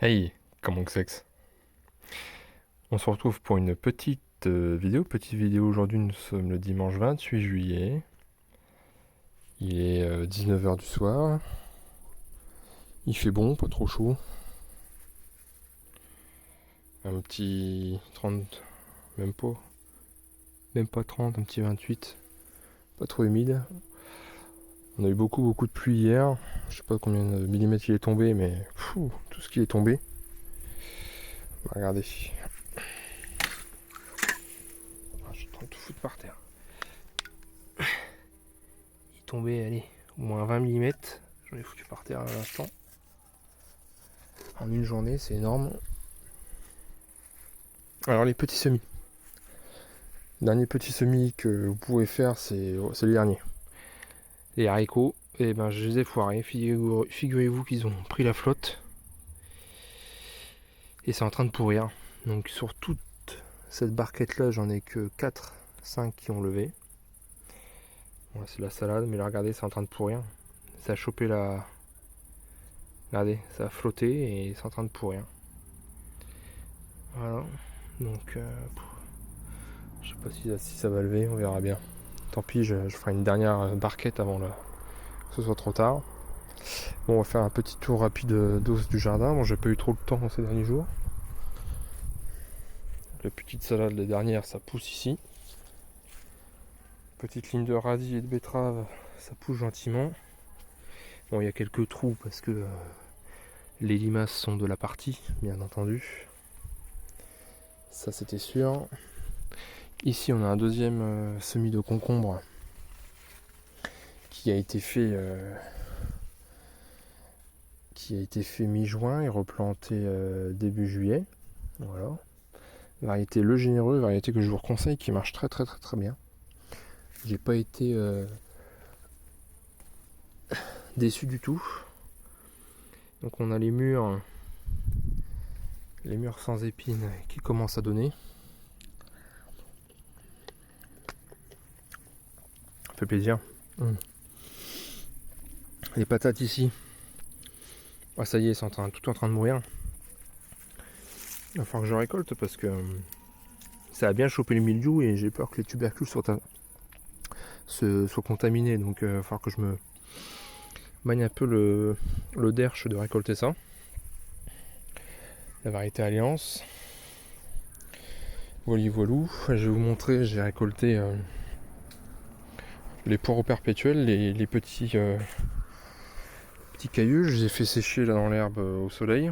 Hey, comment que c'est que ça. On se retrouve pour une petite vidéo aujourd'hui. Nous sommes le dimanche 28 juillet. Il est 19 h du soir. Il fait bon, pas trop chaud. Un petit 30, même pas, même pas 30, un petit 28. Pas trop humide. On a eu beaucoup de pluie hier. Je sais pas combien de millimètres il est tombé, mais tout ce qui est tombé. Regardez. Je suis en train de tout foutre par terre. Il est tombé, allez, au moins 20 millimètres. J'en ai foutu par terre à l'instant. En une journée, c'est énorme. Alors les petits semis. Le dernier petit semis que vous pouvez faire, c'est le dernier. Les haricots, et ben je les ai foirés. Figurez-vous qu'ils ont pris la flotte. Et c'est en train de pourrir. Donc sur toute cette barquette là, j'en ai que 4, 5 qui ont levé. Bon, c'est de la salade, mais là regardez, c'est en train de pourrir. Ça a chopé la... Regardez, ça a flotté et c'est en train de pourrir. Voilà. Donc je sais pas si ça va lever, on verra bien. Tant pis, je ferai une dernière barquette avant que ce soit trop tard. Bon, on va faire un petit tour rapide d'os du jardin. Bon, j'ai pas eu trop de temps ces derniers jours. La petite salade, les dernières, ça pousse ici. Petite ligne de radis et de betterave, ça pousse gentiment. Bon, il y a quelques trous parce que les limaces sont de la partie, bien entendu. Ça, c'était sûr. Ici, on a un deuxième semis de concombre qui a été fait mi-juin et replanté début juillet. Voilà. Variété Le Généreux, variété que je vous conseille, qui marche très bien. J'ai pas été déçu du tout. Donc on a les murs sans épines qui commencent à donner. Ça fait plaisir. Les patates ici, ah, ça y est, c'est tout en train de mourir. Il va falloir que je récolte parce que ça a bien chopé le mildiou et j'ai peur que les tubercules soient contaminés. Donc il va falloir que je me magne un peu le derche de récolter ça. La variété Alliance. Voilou. Je vais vous montrer, j'ai récolté les poireaux perpétuels, les petits cailloux. Je les ai fait sécher là dans l'herbe au soleil.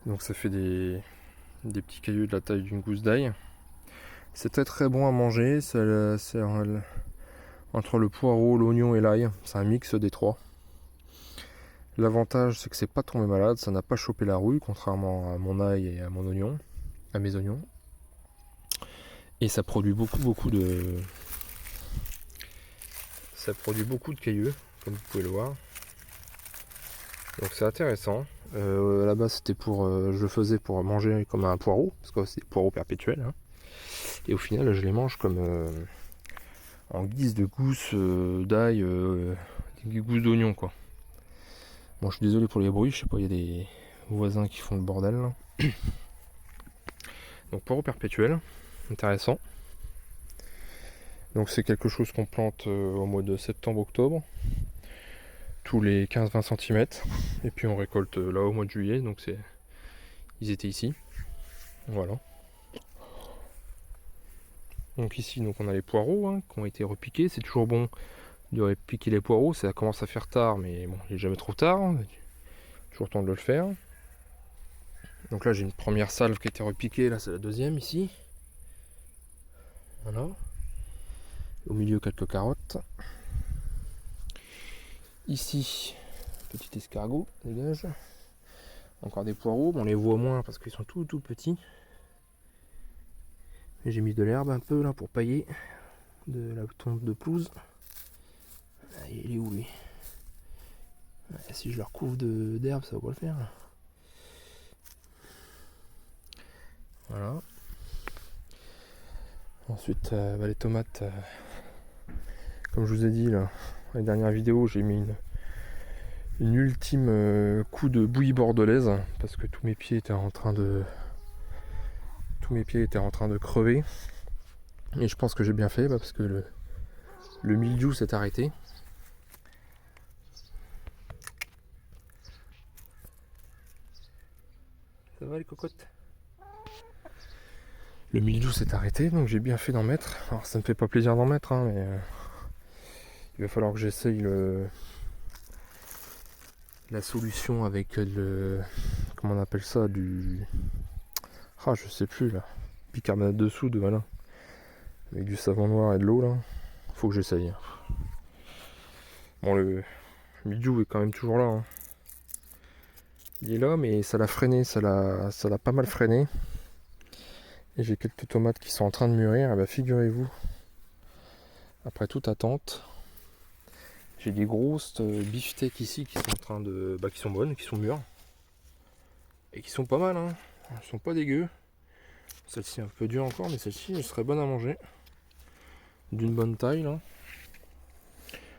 Donc ça fait des petits cailloux de la taille d'une gousse d'ail. C'est très bon à manger. C'est entre le poireau, l'oignon et l'ail. C'est un mix des trois. L'avantage, c'est que c'est pas tombé malade, ça n'a pas chopé la rouille, contrairement à mon ail et à mes oignons. Et ça produit beaucoup de cailloux, comme vous pouvez le voir. Donc c'est intéressant. Là-bas, c'était je le faisais pour manger comme un poireau, parce que c'est des poireaux perpétuels. Hein. Et au final, je les mange comme en guise de gousse d'ail, des gousses d'oignon, quoi. Bon, je suis désolé pour les bruits, je sais pas, il y a des voisins qui font le bordel. Là. Donc poireau perpétuel, intéressant. Donc c'est quelque chose qu'on plante au mois de septembre-octobre, tous les 15-20 cm. Et puis on récolte là au mois de juillet, donc ils étaient ici. Voilà. Donc ici on a les poireaux qui ont été repiqués. C'est toujours bon de repiquer les poireaux, ça commence à faire tard, mais bon, il n'est jamais trop tard. Toujours temps de le faire. Donc là j'ai une première salve qui a été repiquée, là c'est la deuxième ici. Voilà. Au milieu quelques carottes. Ici, petit escargot, dégage. Encore des poireaux, on les voit moins parce qu'ils sont tout petits. J'ai mis de l'herbe un peu là pour pailler de la tonte de pelouse. Il est où lui? Si je le recouvre d'herbe, ça va pas le faire. Voilà. Ensuite, les tomates, comme je vous ai dit là, dans les dernières vidéos, j'ai mis une ultime coup de bouillie bordelaise parce que tous mes pieds étaient en train de crever. Et je pense que j'ai bien fait parce que le mildiou s'est arrêté. Ça va les cocottes? Le mildiou s'est arrêté, donc j'ai bien fait d'en mettre. Alors ça me fait pas plaisir d'en mettre, hein, mais il va falloir que j'essaye la solution avec le... Comment on appelle ça? Ah, je sais plus là. Bicarbonate de soude, voilà. Avec du savon noir et de l'eau là. Faut que j'essaye. Bon, le mildiou est quand même toujours là, hein. Il est là, mais ça l'a freiné, ça l'a pas mal freiné. Et j'ai quelques tomates qui sont en train de mûrir. Et bah, figurez-vous, après toute attente, j'ai des grosses beefsteaks ici qui sont en train de. Bah, qui sont bonnes, qui sont mûres. Et qui sont pas mal, hein. Elles sont pas dégueu. Celle-ci est un peu dure encore, mais celle-ci elle serait bonne à manger. D'une bonne taille là.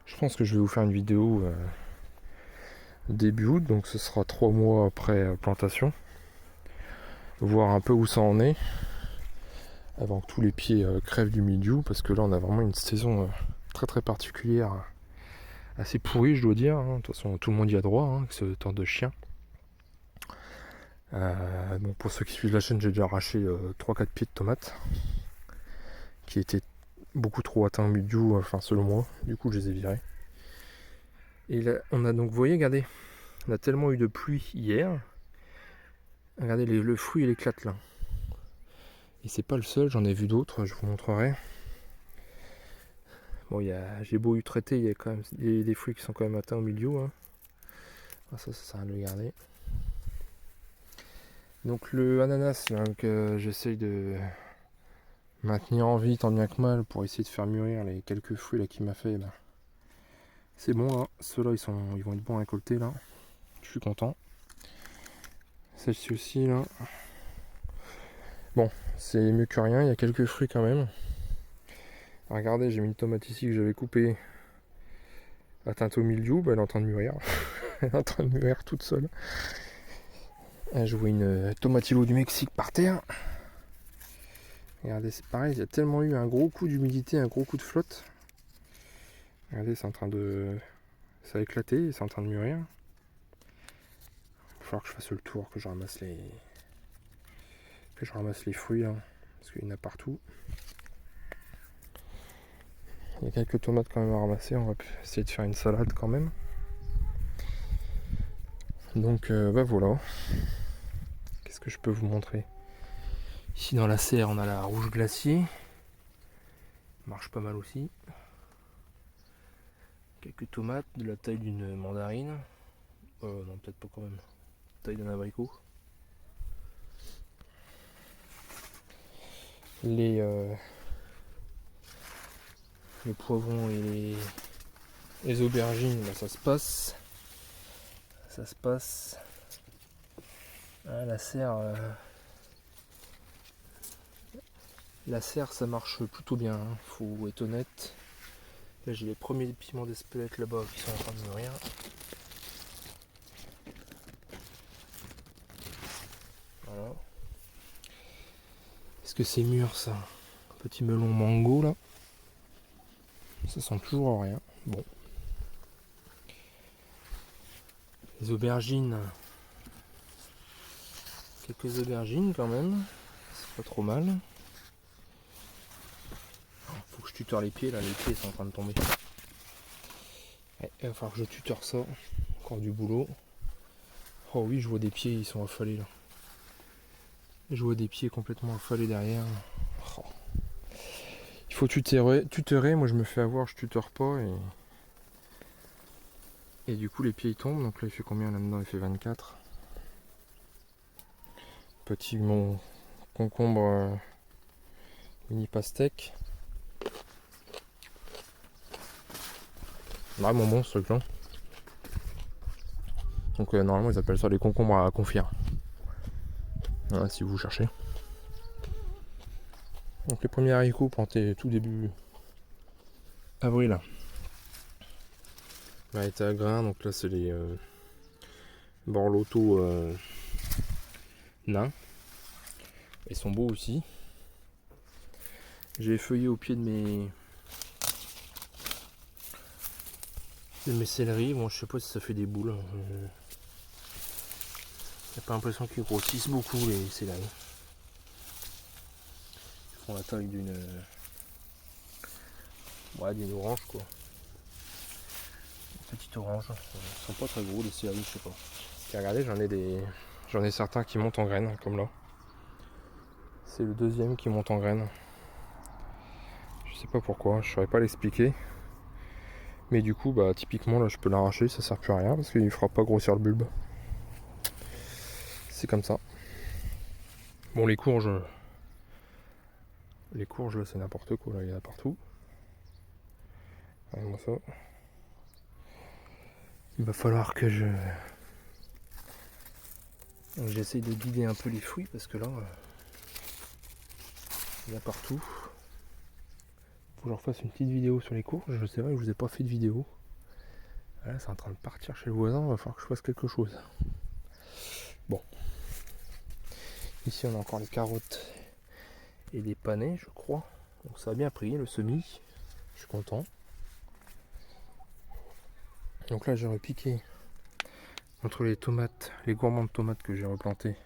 Je pense que je vais vous faire une vidéo début août, donc ce sera 3 mois après plantation. Voir un peu où ça en est. Avant que tous les pieds crèvent du mildiou, parce que là on a vraiment une saison très très particulière, assez pourrie je dois dire, hein. De toute façon tout le monde y a droit, hein, avec ce temps de chien. Bon, pour ceux qui suivent la chaîne, j'ai déjà arraché 3-4 pieds de tomates qui étaient beaucoup trop atteints au mildiou, enfin selon moi, du coup je les ai virés. Et là on a donc, vous voyez, regardez, on a tellement eu de pluie hier, regardez le fruit il éclate là. Et c'est pas le seul, j'en ai vu d'autres, je vous montrerai. Bon, j'ai beau eu traiter, il y a quand même des fruits qui sont quand même atteints au mildiou, hein. Ah, ça sert à le garder. Donc le ananas là, que j'essaye de maintenir en vie tant bien que mal pour essayer de faire mûrir les quelques fruits là qu'il m'a fait, ben, c'est bon là. Ceux-là ils vont être bons à récolter là. Je suis content. Celle-ci aussi là. Bon, c'est mieux que rien, il y a quelques fruits quand même. Regardez, j'ai mis une tomate ici que j'avais coupée, atteinte au mildiou, ben, elle est en train de mûrir. Elle est en train de mûrir toute seule. Je vois une tomatillo du Mexique par terre. Regardez, c'est pareil, il y a tellement eu un gros coup d'humidité, un gros coup de flotte. Regardez, c'est en train de... Ça a éclaté, c'est en train de mûrir. Il va falloir que je fasse le tour, que je ramasse les fruits là, parce qu'il y en a partout. Il y a quelques tomates quand même à ramasser, on va essayer de faire une salade quand même. Donc bah voilà. Qu'est-ce que je peux vous montrer? Ici dans la serre on a la rouge glacier. Marche pas mal aussi. Quelques tomates de la taille d'une mandarine. Non, peut-être pas quand même. Taille d'un abricot. Les poivrons et les aubergines, là, ça se passe. Ça se passe. Ah, la serre, ça marche plutôt bien, hein, faut être honnête. Là j'ai les premiers piments d'Espelette là-bas qui sont en train de mûrir. Voilà. Est-ce que c'est mûr ça? Un petit melon mango là. Ça sent toujours rien. Bon. Les aubergines. Quelques aubergines quand même. C'est pas trop mal. Faut que je tuteur les pieds là, les pieds sont en train de tomber. Ouais, il va falloir que je tuteur ça. Encore du boulot. Oh oui, je vois des pieds, ils sont affalés là. Je vois des pieds complètement affalés derrière. Oh. Il faut tutorer, moi je me fais avoir, je tuteur pas et du coup les pieds ils tombent. Donc là il fait combien là-dedans? Il fait 24. Petit mon concombre mini pastèque. Vraiment bon ce truc là. Donc normalement ils appellent ça les concombres à confire. Voilà, si vous cherchez. Donc les premiers haricots plantés tout début avril. Là, était à grain, donc là c'est les Borlotto nains. Ils sont beaux aussi. J'ai effeuillé au pied de mes céleris. Bon, je sais pas si ça fait des boules. J'ai pas l'impression qu'ils grossissent beaucoup les céleris. Ils font la taille d'une orange quoi. Une petite orange. Ils sont pas très gros les céleris, je sais pas. Et regardez, j'en ai certains qui montent en graines, comme là. C'est le deuxième qui monte en graines. Je sais pas pourquoi, je saurais pas l'expliquer. Mais du coup, bah typiquement là je peux l'arracher, ça sert plus à rien parce qu'il fera pas grossir le bulbe. C'est comme ça. Bon, les courges là c'est n'importe quoi, là il y en a partout. Regardez-moi ça. Il va falloir que j'essaye de guider un peu les fruits parce que là il y en a partout. Faut que je refasse une petite vidéo sur les courges. Je sais pas, je vous ai pas fait de vidéo. Là c'est en train de partir chez le voisin, il va falloir que je fasse quelque chose. Bon. Ici on a encore les carottes et des panais je crois. Donc ça a bien pris le semis. Je suis content. Donc là j'ai repiqué entre les tomates, les gourmands de tomates que j'ai replantés.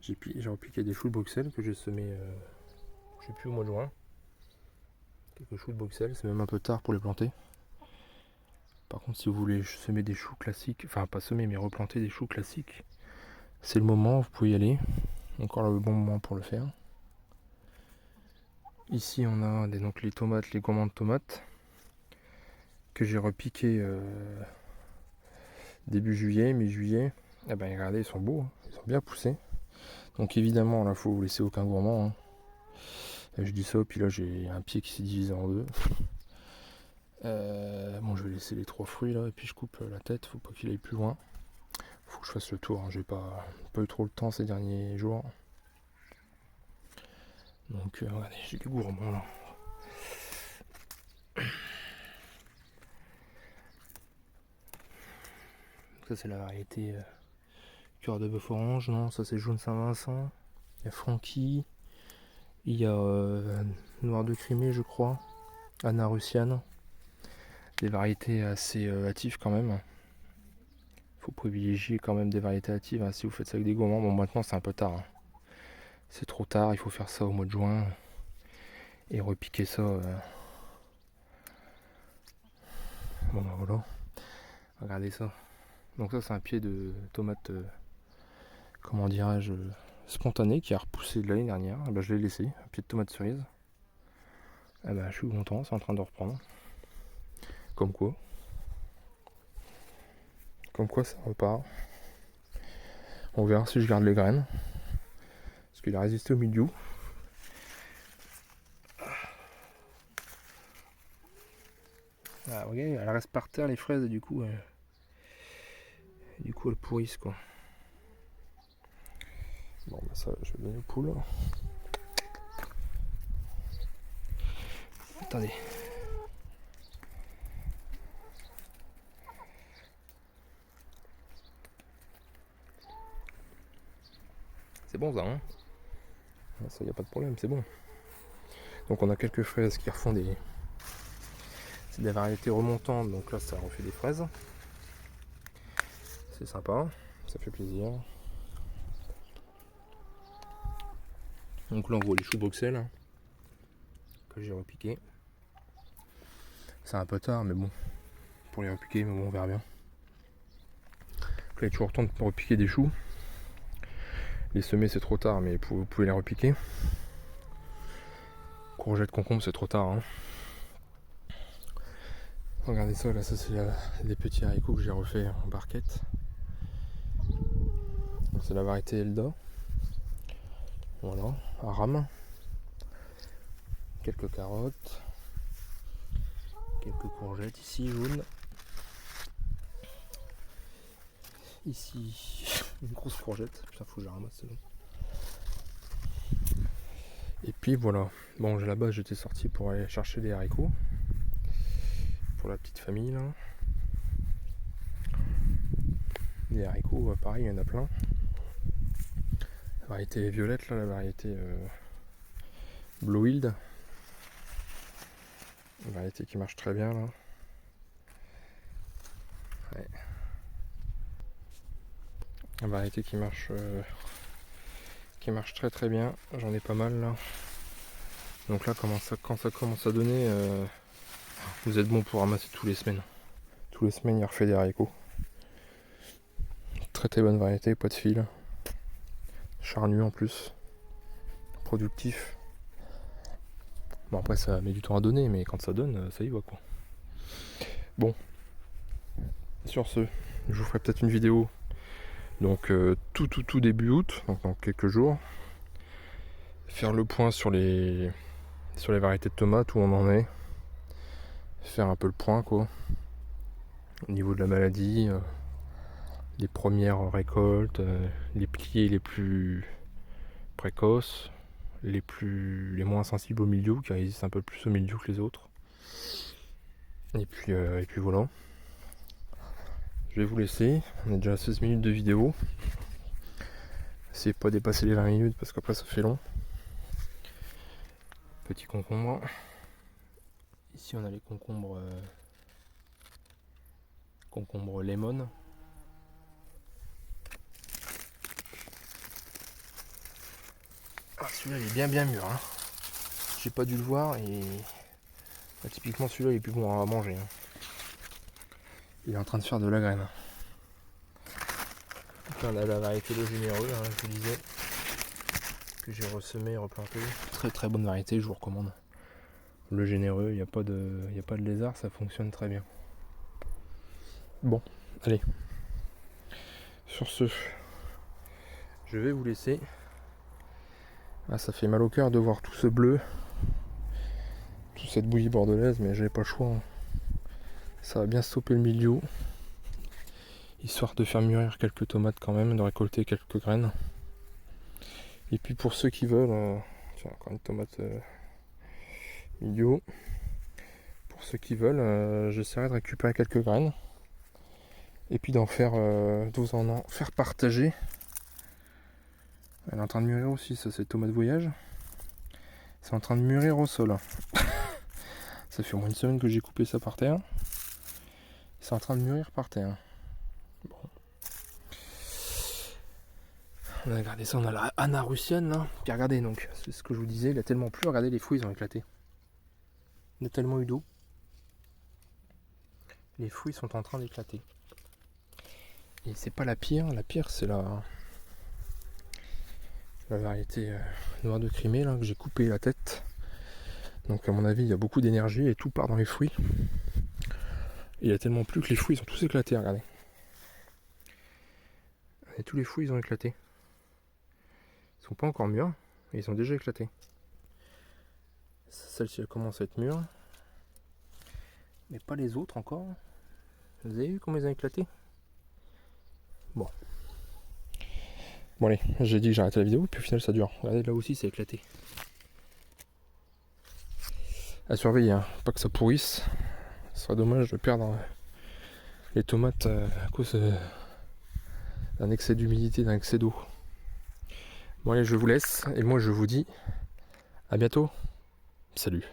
J'ai repiqué des choux de Bruxelles que j'ai semés, je sais plus, au mois de juin. Quelques choux de Bruxelles, c'est même un peu tard pour les planter. Par contre, si vous voulez semer des choux classiques, enfin pas semer mais replanter des choux classiques, c'est le moment, vous pouvez y aller. Encore le bon moment pour le faire. Ici on a donc les tomates, les gourmands de tomates que j'ai repiqué début juillet, mi-juillet. Et ben regardez, ils sont beaux, hein. Ils sont bien poussés. Donc évidemment là faut vous laisser aucun gourmand, hein. Je dis ça, puis là j'ai un pied qui s'est divisé en deux. Bon, je vais laisser les 3 fruits là, et puis je coupe la tête, faut pas qu'il aille plus loin. Faut que je fasse le tour, hein. J'ai pas eu trop le temps ces derniers jours. Donc regardez, j'ai du gourmand là. Ça c'est la variété cœur de bœuf orange, non, ça c'est jaune Saint-Vincent. Il y a Francky, il y a noir de Crimée je crois, Anna Russiane. Des variétés assez hâtives quand même. Faut privilégier quand même des variétés hâtives, hein, si vous faites ça avec des gourmands. Bon, maintenant c'est un peu tard, hein. C'est trop tard, il faut faire ça au mois de juin et repiquer ça. Bon ben voilà, regardez ça. Donc ça c'est un pied de tomate, comment dirais-je, spontané qui a repoussé de l'année dernière. Et ben, je l'ai laissé, un pied de tomate cerise. Et ben, je suis content, c'est en train de reprendre. Comme quoi ça repart. On verra si je garde les graines. Parce qu'il a résisté au milieu. Ah, regarde, elle reste par terre les fraises et du coup elles pourrissent quoi. Bon bah ça je vais donner aux poules. Attendez. C'est bon ça, hein? Ça y a pas de problème, c'est bon. Donc on a quelques fraises qui refont des... C'est des variétés remontantes, donc là ça refait des fraises. C'est sympa, ça fait plaisir. Donc là on voit les choux de Bruxelles hein, que j'ai repiqué. C'est un peu tard mais bon, pour les repiquer, mais bon on verra bien. Donc là il est toujours temps de repiquer des choux. Les semer c'est trop tard mais vous pouvez les repiquer. Courgettes, concombres c'est trop tard, hein. Regardez ça, là ça c'est des petits haricots que j'ai refait en barquette. C'est la variété Elda. Voilà, à rame. Quelques carottes. Quelques courgettes ici jaunes. Ici une grosse courgette. Putain, faut que je la ramasse celle-là. Et puis voilà. Bon, là-bas j'étais sorti pour aller chercher des haricots. Pour la petite famille là. Les haricots, pareil, il y en a plein. La variété violette, là, la variété Blue Wild. Une variété qui marche très bien là. Ouais. Une variété qui marche très très bien. J'en ai pas mal là. Donc là, quand ça commence à donner, vous êtes bon pour ramasser tous les semaines. Tous les semaines, il refait des haricots. Très très bonne variété, pas de fil. Charnu en plus. Productif. Bon après ça met du temps à donner, mais quand ça donne, ça y va quoi. Bon. Sur ce, je vous ferai peut-être une vidéo. Donc tout début août, donc dans quelques jours. Faire le point sur les variétés de tomates, où on en est. Faire un peu le point quoi. Au niveau de la maladie, les premières récoltes, les pliés les plus précoces, les moins sensibles au mildiou, qui résistent un peu plus au mildiou que les autres. Et puis voilà. Je vais vous laisser. On est déjà à 16 minutes de vidéo. Essayez de pas dépasser les 20 minutes parce qu'après ça fait long. Petit concombre. Ici on a les concombres lemon. Ah, celui-là il est bien mûr. Hein. J'ai pas dû le voir et bah, typiquement celui-là il est plus bon à manger. Hein. Il est en train de faire de la graine. Donc là, on a la variété Le Généreux, hein, je vous disais, que j'ai ressemé et replanté. Très très bonne variété, je vous recommande. Le Généreux, il n'y a pas de lézard, ça fonctionne très bien. Bon, allez. Sur ce, je vais vous laisser. Ah, ça fait mal au cœur de voir tout ce bleu, toute cette bouillie bordelaise, mais j'avais pas le choix. Hein. Ça va bien stopper le milieu. Histoire de faire mûrir quelques tomates quand même, de récolter quelques graines. Et puis pour ceux qui veulent, tiens, encore une tomate milieu. Pour ceux qui veulent, j'essaierai de récupérer quelques graines. Et puis d'en faire, faire partager. Elle est en train de mûrir aussi, ça c'est tomate voyage. C'est en train de mûrir au sol. Ça fait au moins une semaine que j'ai coupé ça par terre. C'est en train de mûrir par terre. Bon. On a regardé ça, on a la Anna russienne là. Puis regardez donc, c'est ce que je vous disais, il a tellement plu, regardez les fruits ils ont éclaté. Il y a tellement eu d'eau. Les fruits sont en train d'éclater. Et c'est pas la pire c'est la variété noire de Crimée là, que j'ai coupé la tête. Donc à mon avis il y a beaucoup d'énergie et tout part dans les fruits. Et il y a tellement plu que les fruits ils ont tous éclaté, regardez. Et tous les fruits ils ont éclaté. Ils sont pas encore mûrs, mais ils ont déjà éclaté. Celle-ci elle commence à être mûre. Mais pas les autres encore. Vous avez vu comment ils ont éclaté? Bon. Bon allez, j'ai dit que j'arrêtais la vidéo, puis au final ça dure. Regardez là aussi c'est éclaté. À surveiller, hein. Pas que ça pourrisse. Ce serait dommage de perdre les tomates à cause d'un excès d'humidité, d'un excès d'eau. Bon allez, je vous laisse, et moi je vous dis à bientôt. Salut.